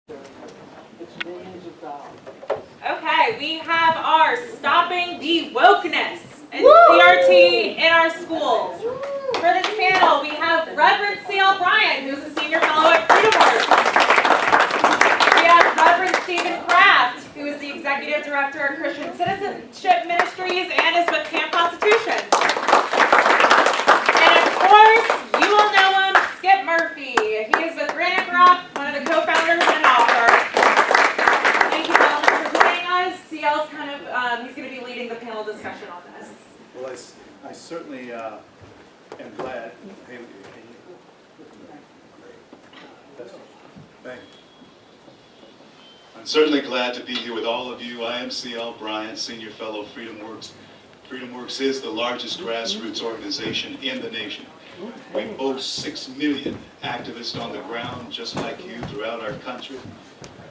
It's millions of dollars. Okay, we have our Stopping the Wokeness and CRT in our schools. For this panel, we have Reverend Bryant, who's a senior fellow at FreedomWorks. We have Reverend Stephen Kraft, who is the executive director of Christian Citizenship Ministries and is with Camp Constitution. And of course, you all know him, Skip Murphy. He is with Granite, Grok, one of the co-founders and author. Thank you all for joining us. CL's kind of, he's going to be leading the panel discussion on this. Well, I certainly am glad. Hey, thank you. I'm certainly glad to be here with all of you. I am CL Bryant, Senior Fellow, FreedomWorks. FreedomWorks is the largest grassroots organization in the nation. We boast 6 million activists on the ground, just like you, throughout our country.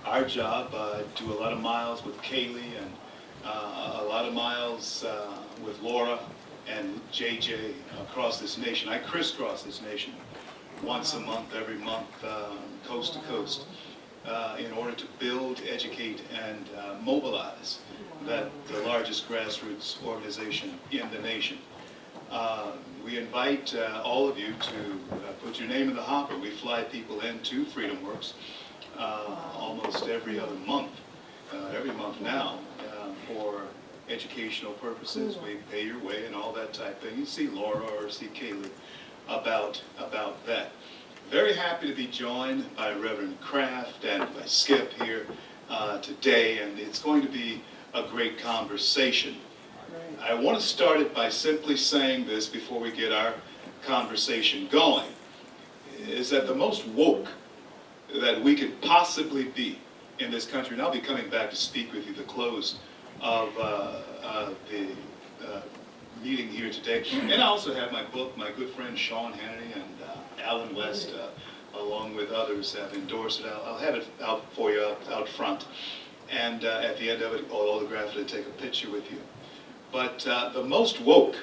Our job, do a lot of miles with Kailee and a lot of miles with Laura and JJ across this nation. I crisscross this nation once a month, every month, coast to coast, in order to build, educate, and mobilize the largest grassroots organization in the nation. We invite all of you to put your name in the hopper. We fly people into FreedomWorks almost every other month, every month now, for educational purposes. We pay your way and all that type thing. You see Laura or see Kailee about that. Very happy to be joined by Reverend Kraft and by Skip here today, and it's going to be a great conversation. I want to start it by simply saying this before we get our conversation going, is that the most woke that we could possibly be in this country, and I'll be coming back to speak with you at the close of the meeting here today. And I also have my book. My good friend Sean Hannity and Alan West, along with others, have endorsed it. I'll have it out for you out front. And at the end of it, I'll autograph it and take a picture with you. But the most woke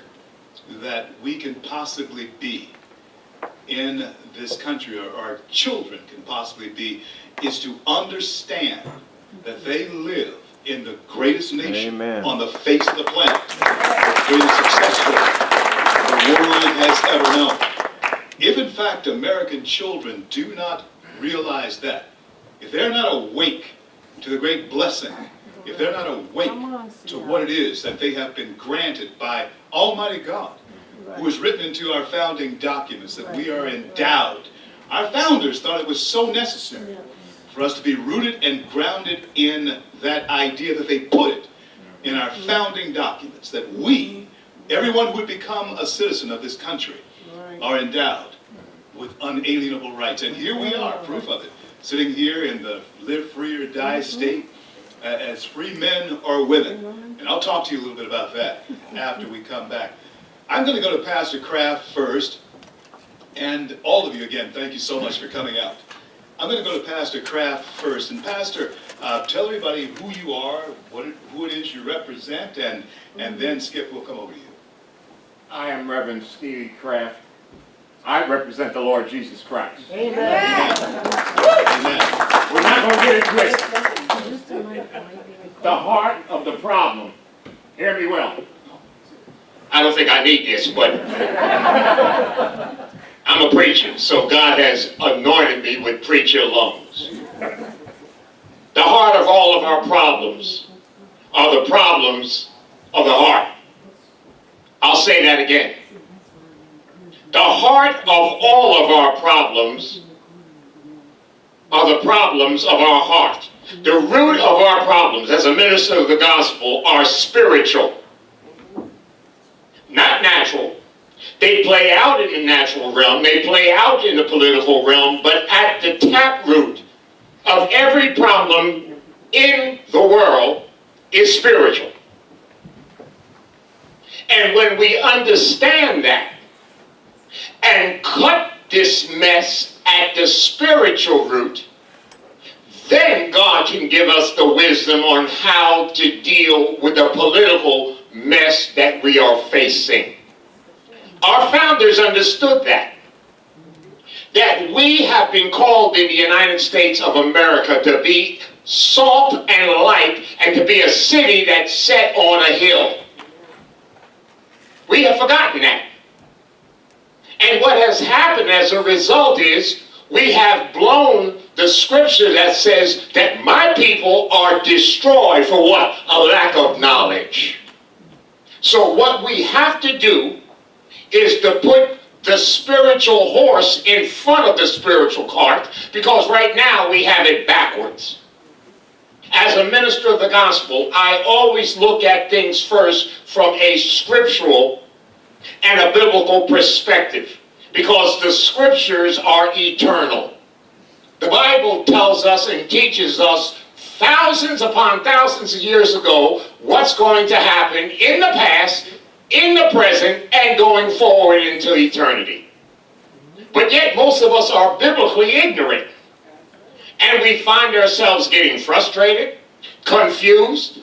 that we can possibly be in this country, or our children can possibly be, is to understand that they live in the greatest nation on the face of the planet, the greatest success story the world has ever known. If in fact American children do not realize that, if they're not awake to the great blessing, if they're not awake to what it is that they have been granted by Almighty God, who was written into our founding documents, that we are endowed. Our founders thought it was so necessary for us to be rooted and grounded in that idea that they put it in our founding documents, that we, everyone who would become a citizen of this country, are endowed with unalienable rights. And here we are, proof of it, sitting here in the live free or die state as free men or women. And I'll talk to you a little bit about that after we come back. I'm going to go to Pastor Kraft first, and all of you again, thank you so much for coming out. I'm going to go to Pastor Kraft first, and Pastor, tell everybody who you are, who it is you represent, and then Skip will come over to you. I am Reverend Stevie Kraft. I represent the Lord Jesus Christ. Amen. Amen. We're not going to get it twisted. The heart of the problem, hear me well. I don't think I need this, but I'm a preacher, so God has anointed me with preacher lungs. The heart of all of our problems are the problems of the heart. I'll say that again. The heart of all of our problems are the problems of our heart. The root of our problems as a minister of the gospel are spiritual, not natural. They play out in the natural realm, they play out in the political realm, but at the taproot of every problem in the world is spiritual. And when we understand that and cut this mess at the spiritual root, then God can give us the wisdom on how to deal with the political mess that we are facing. Our founders understood that. that we have been called in the United States of America to be salt and light and to be a city that's set on a hill. We have forgotten that. And what has happened as a result is we have blown the scripture that says that my people are destroyed for what? A lack of knowledge. So what we have to do is to put the spiritual horse in front of the spiritual cart, because right now we have it backwards. As a minister of the gospel, I always look at things first from a scriptural and a biblical perspective, because the scriptures are eternal. The Bible tells us and teaches us thousands upon thousands of years ago what's going to happen in the past, in the present, and going forward into eternity. But yet most of us are biblically ignorant. And we find ourselves getting frustrated, confused,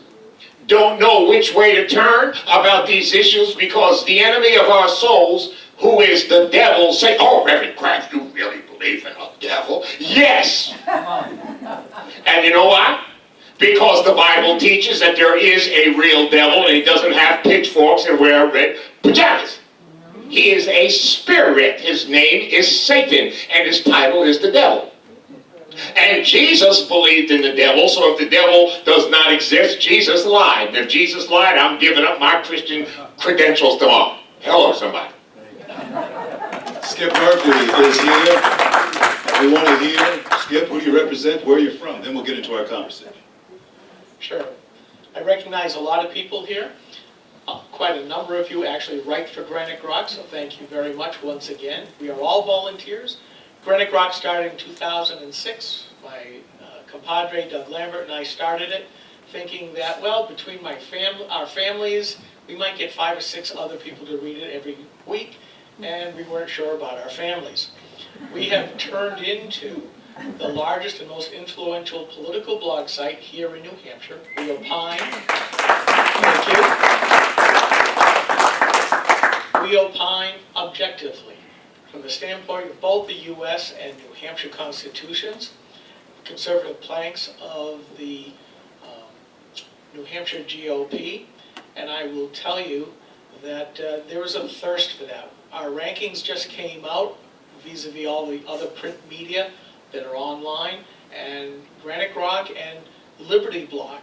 don't know which way to turn about these issues, because the enemy of our souls, who is the devil, say, "Oh, Reverend Kraft, you really believe in a devil?" Yes. And you know why? Because the Bible teaches that there is a real devil, and he doesn't have pitchforks and wear red pajamas. He is a spirit. His name is Satan, and his title is the devil. And Jesus believed in the devil, so if the devil does not exist, Jesus lied. And if Jesus lied, I'm giving up my Christian credentials tomorrow. Hello, somebody. Skip Murphy is here. We want to hear, Skip, who do you represent, where you're from? Then we'll get into our conversation. Sure. I recognize a lot of people here. Quite a number of you actually write for Granite Grok, so thank you very much once again. We are all volunteers. Granite Grok started in 2006. My compadre, Doug Lambert, and I started it thinking that, well, between our families, we might get 5 or 6 other people to read it every week, and we weren't sure about our families. We have turned into the largest and most influential political blog site here in New Hampshire. We opine. Thank you. We opine objectively from the standpoint of both the U.S. and New Hampshire constitutions, conservative planks of the New Hampshire GOP, and I will tell you that there is a thirst for that. Our rankings just came out vis-a-vis all the other print media that are online, and Granite Grok and Liberty Block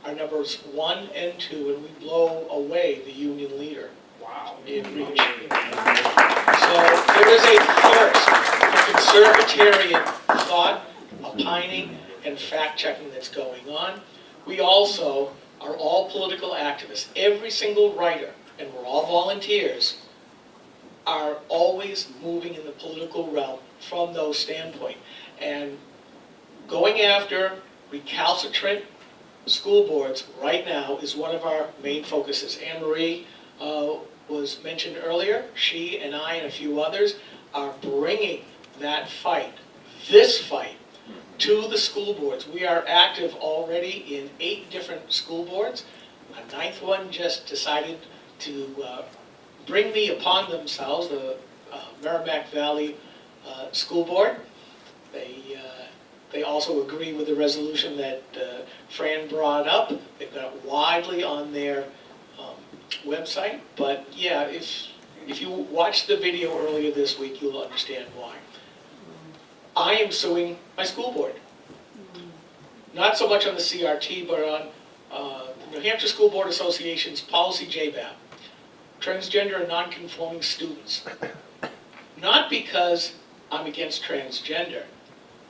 are numbers 1 and 2, and we blow away the union leader. Wow. In reach. So there is a thirst for conservatarian thought, opining, and fact-checking that's going on. We also are all political activists. Every single writer, and we're all volunteers, are always moving in the political realm from those standpoint. And going after recalcitrant school boards right now is one of our main focuses. Anne Marie was mentioned earlier. She and I and a few others are bringing that fight, this fight, to the school boards. We are active already in 8 different school boards. A 9th one just decided to bring me upon themselves, the Merrimack Valley School Board. They also agree with the resolution that Fran brought up. They've got it widely on their website. But yeah, if you watched the video earlier this week, you'll understand why. I am suing my school board. Not so much on the CRT, but on the New Hampshire School Board Association's policy JBAP, transgender and non-conforming students. Not because I'm against transgender,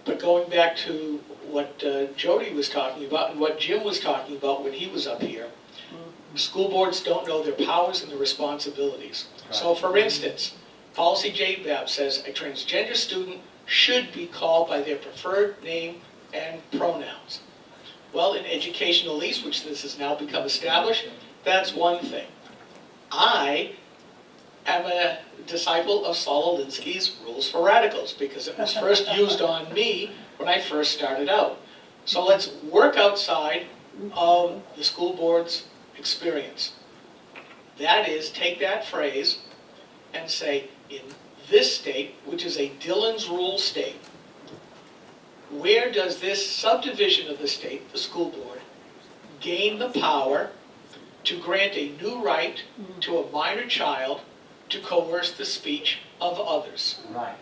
but going back to what Jody was talking about and what Jim was talking about when he was up here, school boards don't know their powers and their responsibilities. So for instance, policy JBAP says a transgender student should be called by their preferred name and pronouns. Well, in educational lease, which this has now become established, that's one thing. I am a disciple of Saul Alinsky's Rules for Radicals because it was first used on me when I first started out. So let's work outside of the school board's experience. That is, take that phrase and say, in this state, which is a Dillon's Rule state, where does this subdivision of the state, the school board, gain the power to grant a new right to a minor child to coerce the speech of others? Right.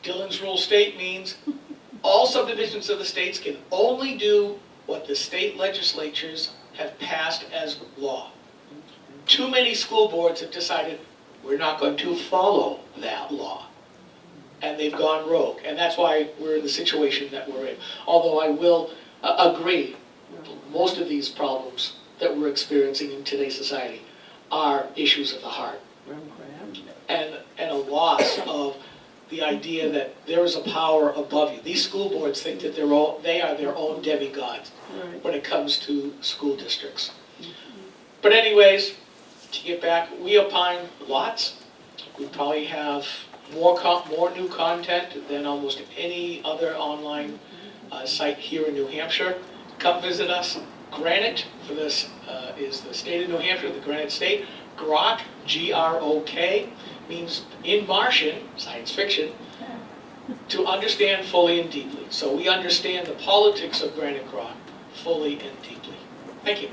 Dillon's Rule state means all subdivisions of the states can only do what the state legislatures have passed as law. Too many school boards have decided we're not going to follow that law. And they've gone rogue. And that's why we're in the situation that we're in. Although I will agree, most of these problems that we're experiencing in today's society are issues of the heart. And a loss of the idea that there is a power above you. These school boards think that they are their own demigods when it comes to school districts. But anyways, to get back, we opine lots. We probably have more new content than almost any other online site here in New Hampshire. Come visit us. Granite for this is the state of New Hampshire, the Granite state. Grok, G-R-O-K, means in Martian, science fiction, to understand fully and deeply. So we understand the politics of Granite Grok fully and deeply. Thank you.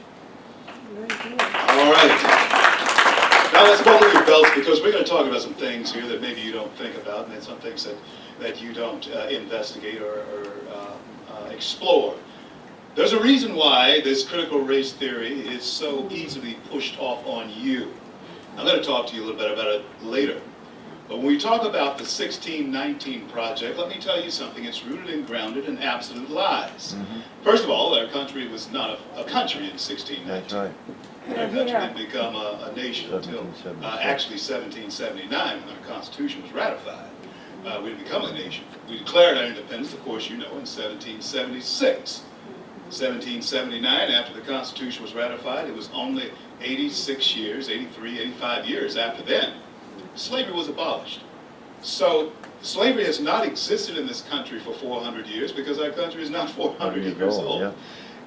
All right. Now let's buckle your belts, because we're going to talk about some things here that maybe you don't think about, and some things that you don't investigate or explore. There's a reason why this critical race theory is so easily pushed off on you. I'm going to talk to you a little bit about it later. But when we talk about the 1619 Project, let me tell you something. It's rooted and grounded in absolute lies. First of all, our country was not a country in 1619. That's right. Our country didn't become a nation until actually 1779, when our Constitution was ratified. We didn't become a nation. We declared our independence, of course, you know, in 1776. 1779, after the Constitution was ratified, it was only 86 years, 83, 85 years after then, slavery was abolished. So slavery has not existed in this country for 400 years, because our country is not 400 years old. Yeah.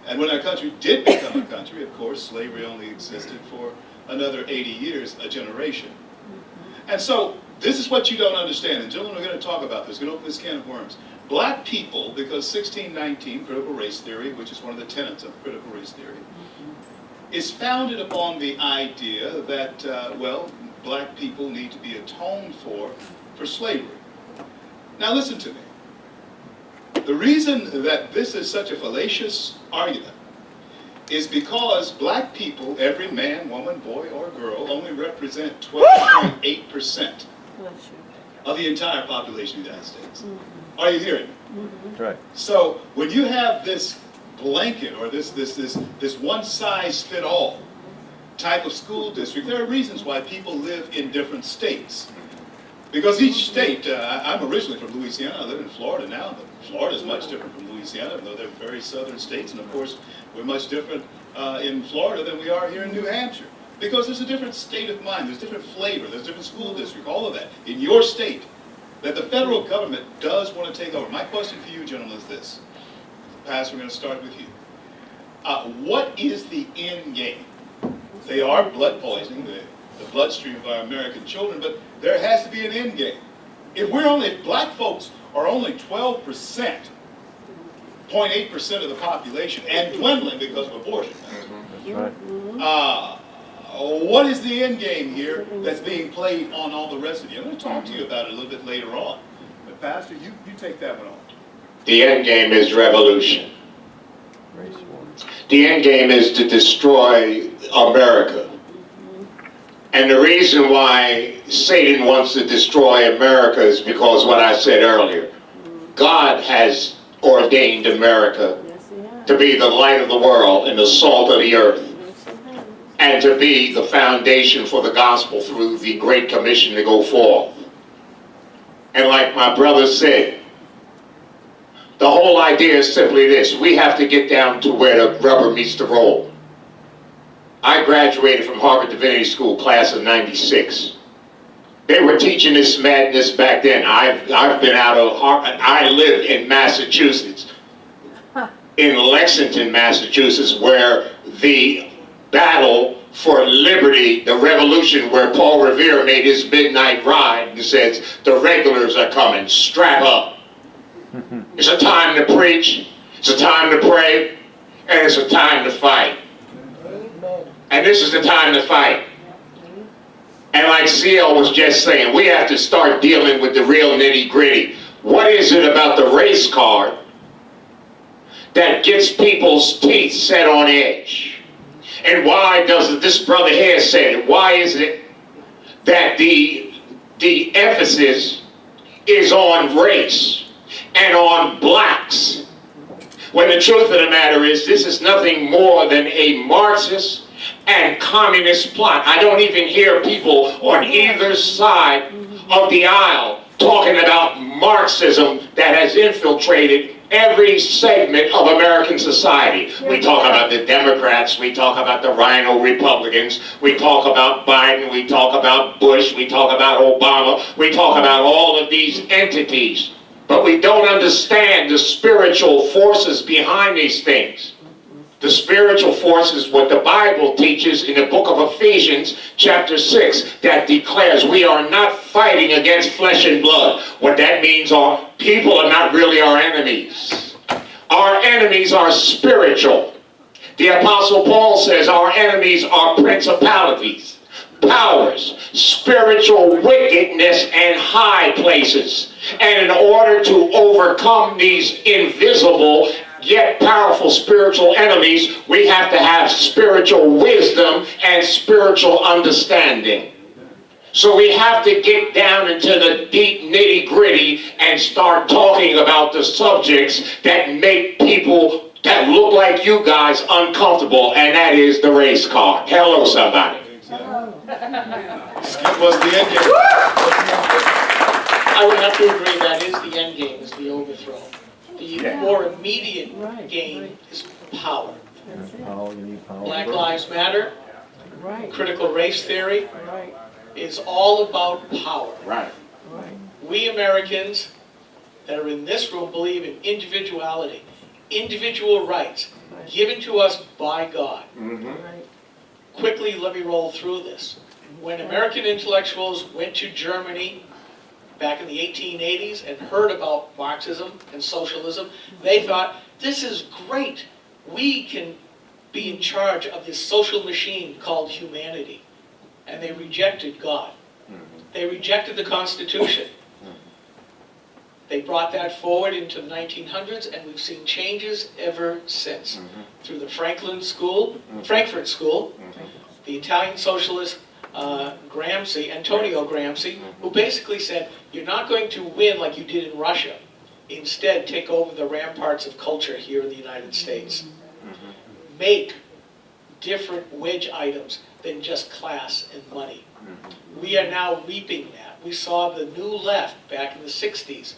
And when our country did become a country, of course, slavery only existed for another 80 years, a generation. And so this is what you don't understand. And gentlemen, we're going to talk about this. We're going to open this can of worms. Black people, because 1619 critical race theory, which is one of the tenets of critical race theory, is founded upon the idea that, well, black people need to be atoned for slavery. Now listen to me. The reason that this is such a fallacious argument is because black people, every man, woman, boy, or girl, only represent 12.8% of the entire population of the United States. Are you hearing me? That's right. So when you have this blanket or this one-size-fit-all type of school district, there are reasons why people live in different states. Because each state, I'm originally from Louisiana, I live in Florida now, but Florida is much different from Louisiana, though they're very southern states, and of course, we're much different in Florida than we are here in New Hampshire. Because there's a different state of mind, there's different flavor, there's different school district, all of that, in your state, that the federal government does want to take over. My question for you, gentlemen, is this. Pastor, we're going to start with you. What is the end game? They are blood poisoning, the bloodstream of our American children, but there has to be an end game. If black folks are only 12%, 0.8% of the population, and dwindling because of abortion, That's right. what is the end game here that's being played on all the rest of you? I'm going to talk to you about it a little bit later on. But Pastor, you take that one on. The end game is revolution. Race wars. The end game is to destroy America. And the reason why Satan wants to destroy America is because what I said earlier. God has ordained America to be the light of the world and the salt of the earth, and to be the foundation for the gospel through the Great Commission to go forth. And like my brother said, the whole idea is simply this. We have to get down to where the rubber meets the road. I graduated from Harvard Divinity School, class of '96. They were teaching this madness back then. I've been out of Harvard. I live in Massachusetts, in Lexington, Massachusetts, where the battle for liberty, the revolution where Paul Revere made his midnight ride and says, the regulars are coming, strap up. It's a time to preach, it's a time to pray, and it's a time to fight. And this is the time to fight. And like CL was just saying, we have to start dealing with the real nitty-gritty. What is it about the race card that gets people's teeth set on edge? And why does this brother here say it? Why is it that the emphasis is on race and on blacks? When the truth of the matter is, this is nothing more than a Marxist and communist plot. I don't even hear people on either side of the aisle talking about Marxism that has infiltrated every segment of American society. We talk about the Democrats, we talk about the Rhino Republicans, we talk about Biden, we talk about Bush, we talk about Obama, we talk about all of these entities. But we don't understand the spiritual forces behind these things. The spiritual force is what the Bible teaches in the book of Ephesians chapter 6 that declares we are not fighting against flesh and blood. What that means are people are not really our enemies. Our enemies are spiritual. The Apostle Paul says our enemies are principalities, powers, spiritual wickedness, and high places. And in order to overcome these invisible yet powerful spiritual enemies, we have to have spiritual wisdom and spiritual understanding. So we have to get down into the deep nitty-gritty and start talking about the subjects that make people that look like you guys uncomfortable, and that is the race card. Hello, somebody. Skip was the end game. I would have to agree, that is the end game, is the overthrow. The more immediate gain is power. Power, you need power. Black Lives Matter, Right, critical race theory, right, is all about power. Right. right. We Americans that are in this room believe in individuality, individual rights given to us by God. Right. Quickly, let me roll through this. When American intellectuals went to Germany back in the 1880s and heard about Marxism and socialism, they thought, this is great. We can be in charge of this social machine called humanity. And they rejected God. They rejected the Constitution. They brought that forward into the 1900s, and we've seen changes ever since. Through the Frankfurt School, the Italian socialist Antonio Gramsci, who basically said, you're not going to win like you did in Russia. Instead, take over the ramparts of culture here in the United States. Make different wedge items than just class and money. We are now reaping that. We saw the new left back in the 60s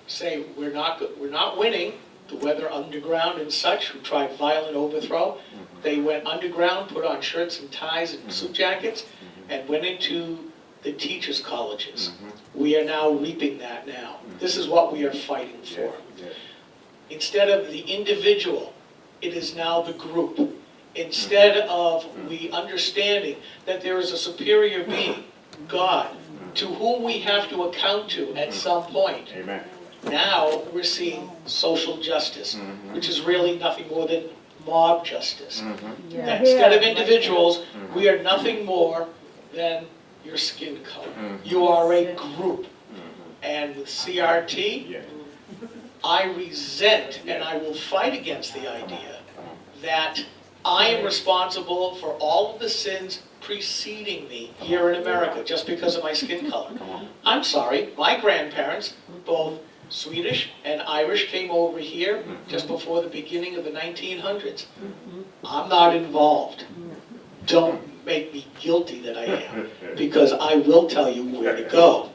say, we're not winning. The Weather Underground and such, who tried violent overthrow, they went underground, put on shirts and ties and suit jackets, and went into the teachers' colleges. We are now reaping that now. This is what we are fighting for. Instead of the individual, it is now the group. Instead of we understanding that there is a superior being, God, to whom we have to account to at some point. Amen. Now we're seeing social justice, which is really nothing more than mob justice. Yeah. That instead of individuals, we are nothing more than your skin color. You are a group. And with CRT, I resent and I will fight against the idea that I am responsible for all of the sins preceding me here in America just because of my skin color. I'm sorry, my grandparents, both Swedish and Irish, came over here just before the beginning of the 1900s. I'm not involved. Don't make me guilty that I am, because I will tell you where to go.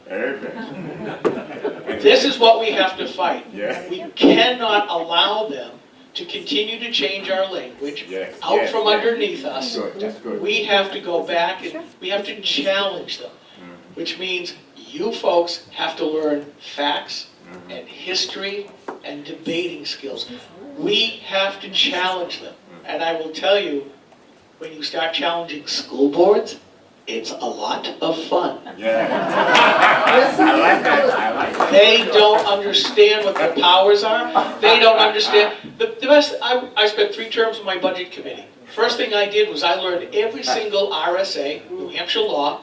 This is what we have to fight. We cannot allow them to continue to change our language out from underneath us. We have to go back and we have to challenge them, which means you folks have to learn facts and history and debating skills. We have to challenge them. And I will tell you, when you start challenging school boards, it's a lot of fun. They don't understand what their powers are. They don't understand. The best, I spent 3 terms on my budget committee. First thing I did was I learned every single RSA, New Hampshire law,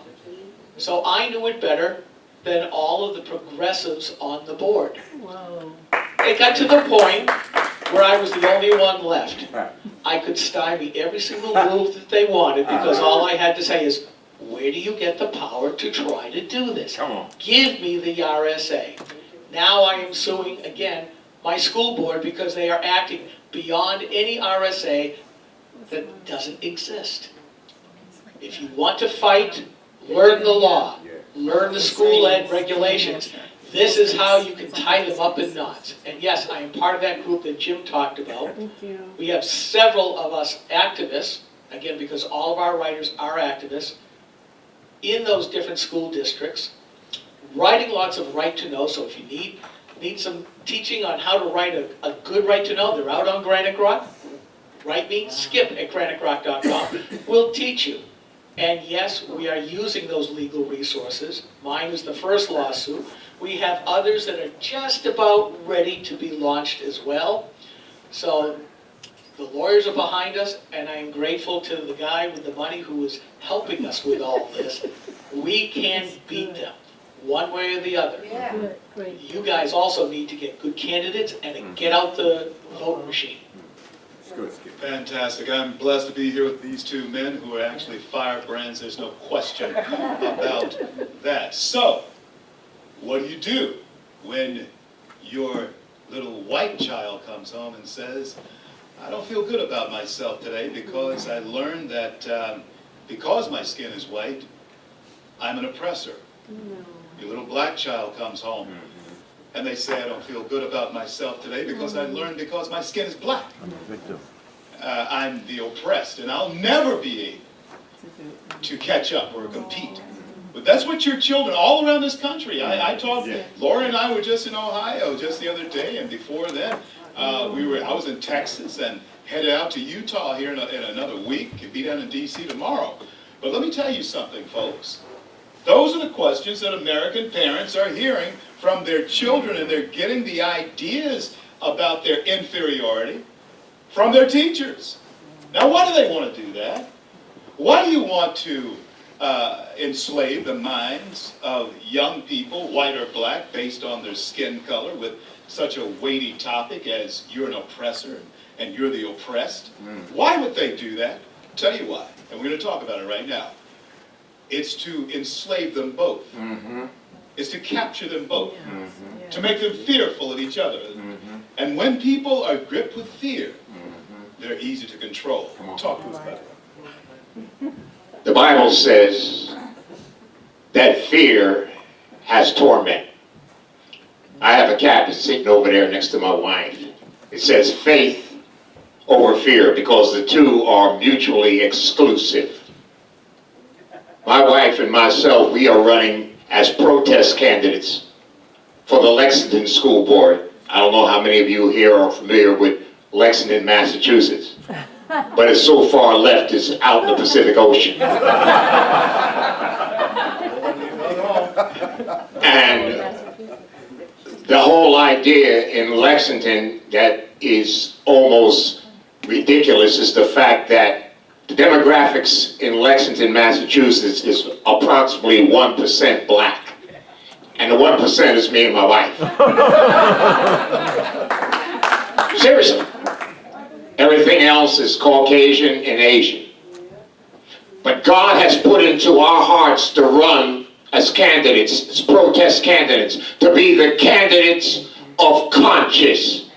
so I knew it better than all of the progressives on the board. It got to the point where I was the only one left. I could stymie every single move that they wanted because all I had to say is, where do you get the power to try to do this? Come on. Give me the RSA. Now I am suing, again, my school board because they are acting beyond any RSA that doesn't exist. If you want to fight, learn the law. Learn the school ed regulations. This is how you can tie them up in knots. And yes, I am part of that group that Jim talked about. We have several of us activists, again, because all of our writers are activists, in those different school districts, writing lots of right to know. So if you need some teaching on how to write a good right to know, they're out on Granite Grok. Write me, skip at granitegrok.com. We'll teach you. And yes, we are using those legal resources. Mine is the first lawsuit. We have others that are just about ready to be launched as well. So the lawyers are behind us, and I'm grateful to the guy with the money who is helping us with all this. We can beat them, one way or the other. You guys also need to get good candidates and get out the vote machine. Fantastic. I'm blessed to be here with these 2 men who are actually firebrands. There's no question about that. So, what do when your little white child comes home and says, I don't feel good about myself today because I learned that because my skin is white, I'm an oppressor. Your little black child comes home and they say, I don't feel good about myself today because I learned because my skin is black. I'm the oppressed, and I'll never be able to catch up or compete. But that's what your children all around this country. I talked. Laura and I were just in Ohio just the other day, and before then, I was in Texas and headed out to Utah here in another week. Could be down in D.C. tomorrow. But let me tell you something, folks. Those are the questions that American parents are hearing from their children, and they're getting the ideas about their inferiority from their teachers. Now, why do they want to do that? Why do you want to enslave the minds of young people, white or black, based on their skin color with such a weighty topic as you're an oppressor and you're the oppressed? Why would they do that? I'll tell you why, and we're going to talk about it right now. It's to enslave them both. It's to capture them both, to make them fearful of each other. And when people are gripped with fear, they're easy to control. Talk to us about it. The Bible says that fear has torment. I have a cabinet sitting over there next to my wife. It says faith over fear because the two are mutually exclusive. My wife and myself, we are running as protest candidates for the Lexington School Board. I don't know how many of you here are familiar with Lexington, Massachusetts, but it's so far left, it's out in the Pacific Ocean. And the whole idea in Lexington that is almost ridiculous is the fact that the demographics in Lexington, Massachusetts is approximately 1% black. And the 1% is me and my wife. Seriously. Everything else is Caucasian and Asian. But God has put into our hearts to run as candidates, as protest candidates, to be the candidates of conscience.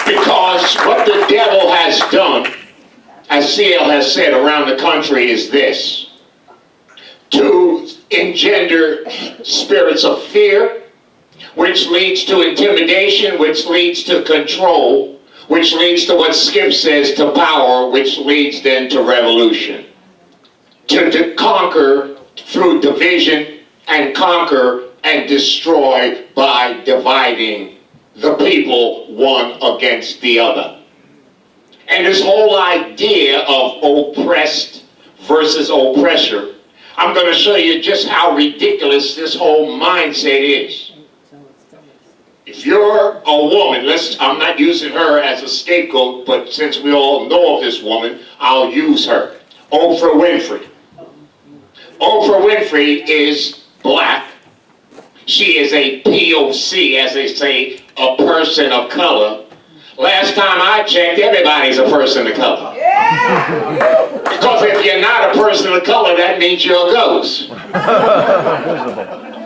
Because what the devil has done, as CL has said around the country, is this: to engender spirits of fear, which leads to intimidation, which leads to control, which leads to what Skip says, to power, which leads then to revolution. To conquer through division, and conquer and destroy by dividing the people one against the other. And this whole idea of oppressed versus oppressor, I'm going to show you just how ridiculous this whole mindset is. If you're a woman, I'm not using her as a scapegoat, but since we all know of this woman, I'll use her. Oprah Winfrey. Oprah Winfrey is black. She is a POC, as they say, a person of color. Last time I checked, everybody's a person of color. Because if you're not a person of color, that means you're a ghost.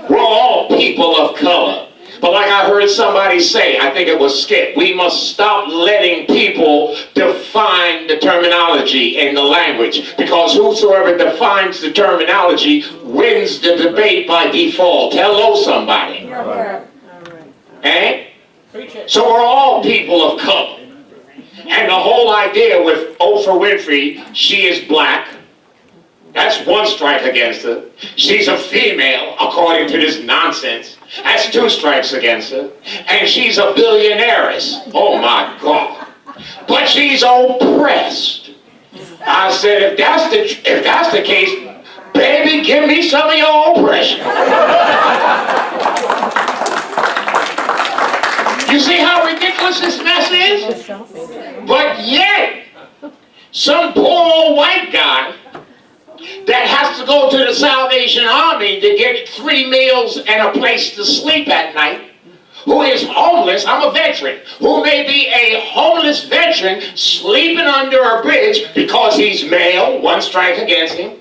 We're all people of color. But like I heard somebody say, I think it was Skip, we must stop letting people define the terminology and the language. Because whosoever defines the terminology wins the debate by default. Hello, somebody. Eh? So we're all people of color. And the whole idea with Oprah Winfrey, she is black. That's one strike against her. She's a female, according to this nonsense. That's 2 strikes against her. And she's a billionaireess. Oh my God. But she's oppressed. I said, if that's the case, baby, give me some of your oppression. You see how ridiculous this mess is? But yet, some poor old white guy that has to go to the Salvation Army to get 3 meals and a place to sleep at night, who is homeless, I'm a veteran, who may be a homeless veteran sleeping under a bridge because he's male, 1 strike against him,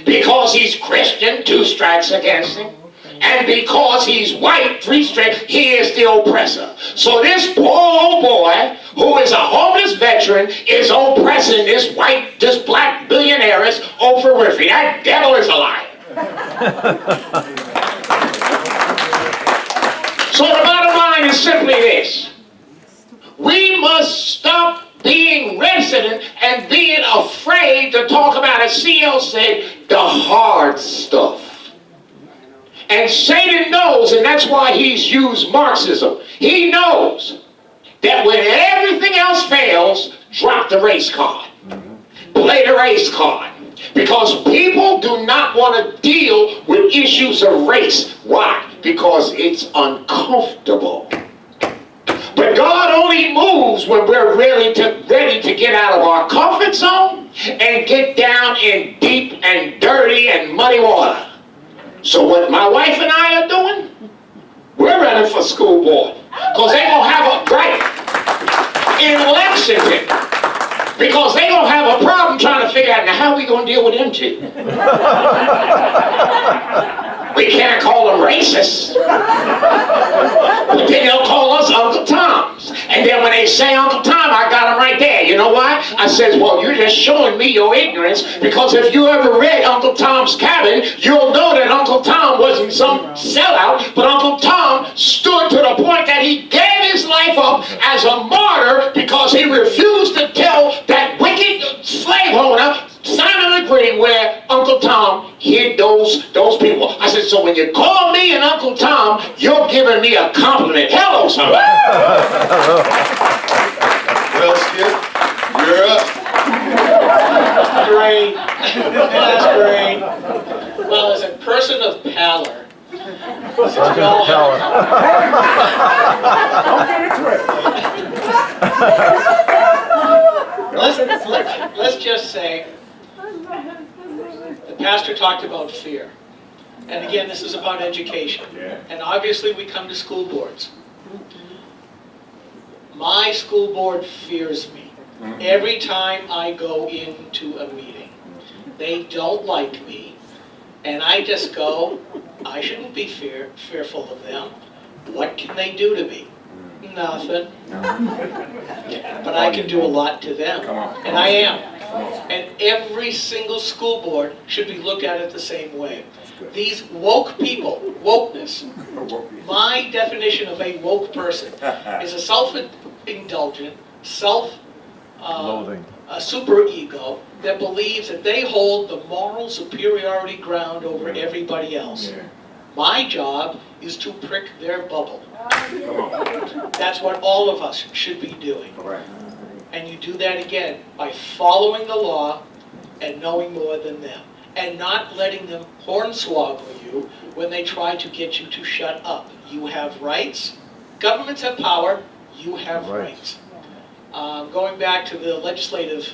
because he's Christian, 2 strikes against him, and because he's white, 3 strikes, he is the oppressor. So this poor old boy, who is a homeless veteran, is oppressing this black billionaireess, Oprah Winfrey. That devil is a liar. So the bottom line is simply this. We must stop being resident and being afraid to talk about, as CL said, the hard stuff. And Satan knows, and that's why he's used Marxism. He knows that when everything else fails, drop the race card. Play the race card. Because people do not want to deal with issues of race. Why? Because it's uncomfortable. But God only moves when we're ready to get out of our comfort zone and get down in deep and dirty and muddy water. So what my wife and I are doing, we're running for school board. Because they're going to have a right in Lexington. Because they're going to have a problem trying to figure out, now how are we going to deal with them two? We can't call them racists. But then they'll call us Uncle Toms. And then when they say Uncle Tom, I got them right there. You know why? I says, well, you're just showing me your ignorance, because if you ever read Uncle Tom's Cabin, you'll know that Uncle Tom wasn't some sellout, but Uncle Tom stood to the point that he gave his life up as a martyr because he refused to tell that wicked slave owner, Simon LeGree, where Uncle Tom hid those people. I said, so when you call me an Uncle Tom, you're giving me a compliment. Hello, somebody. Well, Skip, you're up. Great. That's great. Well, as a person of pallor, since we all let's just say, the pastor talked about fear. And again, this is about education. And obviously we come to school boards. My school board fears me. Every time I go into a meeting, they don't like me. And I just go, I shouldn't be fearful of them. What can they do to me? Nothing. But I can do a lot to them. And I am. And every single school board should be looked at it the same way. These woke people, wokeness, my definition of a woke person is a self-indulgent, Loathing. a super ego that believes that they hold the moral superiority ground over everybody else. My job is to prick their bubble. That's what all of us should be doing. And you do that again by following the law and knowing more than them. And not letting them hornswoggle you when they try to get you to shut up. You have rights. Governments have power. You have rights. Going back to the legislative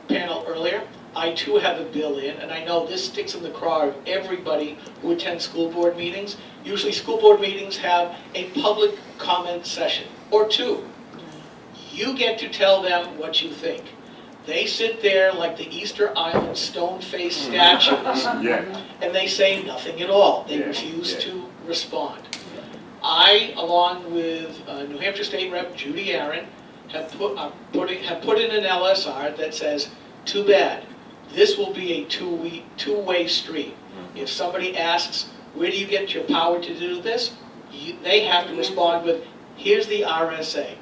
panel earlier, I too have a bill in, and I know this sticks in the craw of everybody who attends school board meetings. Usually school board meetings have a public comment session, or two. You get to tell them what you think. They sit there like the Easter Island stone-faced statues, and they say nothing at all. They refuse to respond. I, along with New Hampshire State Rep Judy Aaron, have put in an LSR that says, too bad, this will be a two-way street. If somebody asks, where do you get your power to do this? They have to respond with, here's the RSA.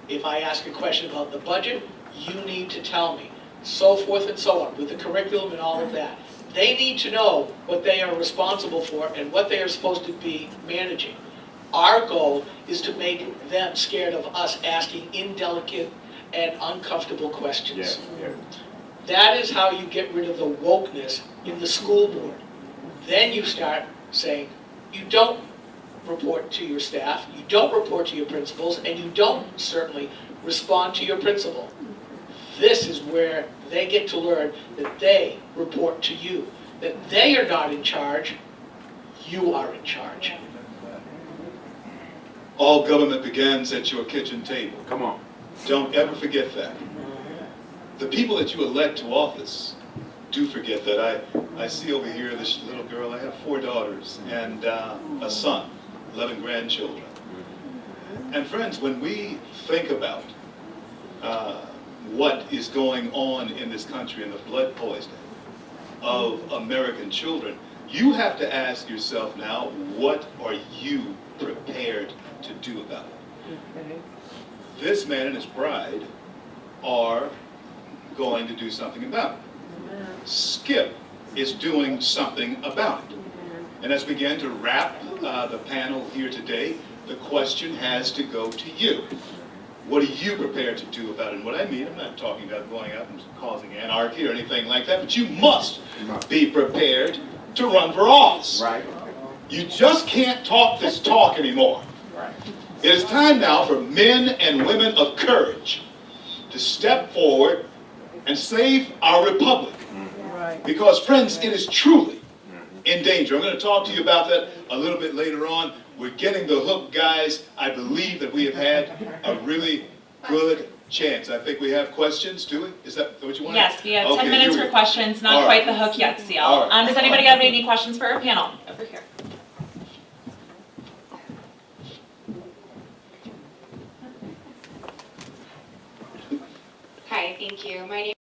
If I ask a question about the budget, you need to tell me. So forth and so on, with the curriculum and all of that. They need to know what they are responsible for and what they are supposed to be managing. Our goal is to make them scared of us asking indelicate and uncomfortable questions. That is how you get rid of the wokeness in the school board. Then you start saying, you don't report to your staff, you don't report to your principals, and you don't certainly respond to your principal. This is where they get to learn that they report to you, that they are not in charge, you are in charge. All government begins at your kitchen table. Come on. Don't ever forget that. The people that you elect to office do forget that. I see over here this little girl. I have 4 daughters and a son, 11 grandchildren. And friends, when we think about what is going on in this country and the blood poisoning of American children, you have to ask yourself now, what are you prepared to do about it? This man and his bride are going to do something about it. Skip is doing something about it. And as we begin to wrap the panel here today, the question has to go to you. What are you prepared to do about it? And what I mean, I'm not talking about going out and causing anarchy or anything like that, but you must be prepared to run for office. Right. You just can't talk this talk anymore. Right. It is time now for men and women of courage to step forward and save our republic. Because, friends, it is truly in danger. I'm going to talk to you about that a little bit later on. We're getting the hook, guys. I believe that we have had a really good chance. I think we have questions, do we? Is that what you want? Yes, we have Okay, 10 minutes here for we go. questions, not All quite right. the hook yet, CL. All right. Does anybody have any questions for our panel? Over here. Hi, thank you. My name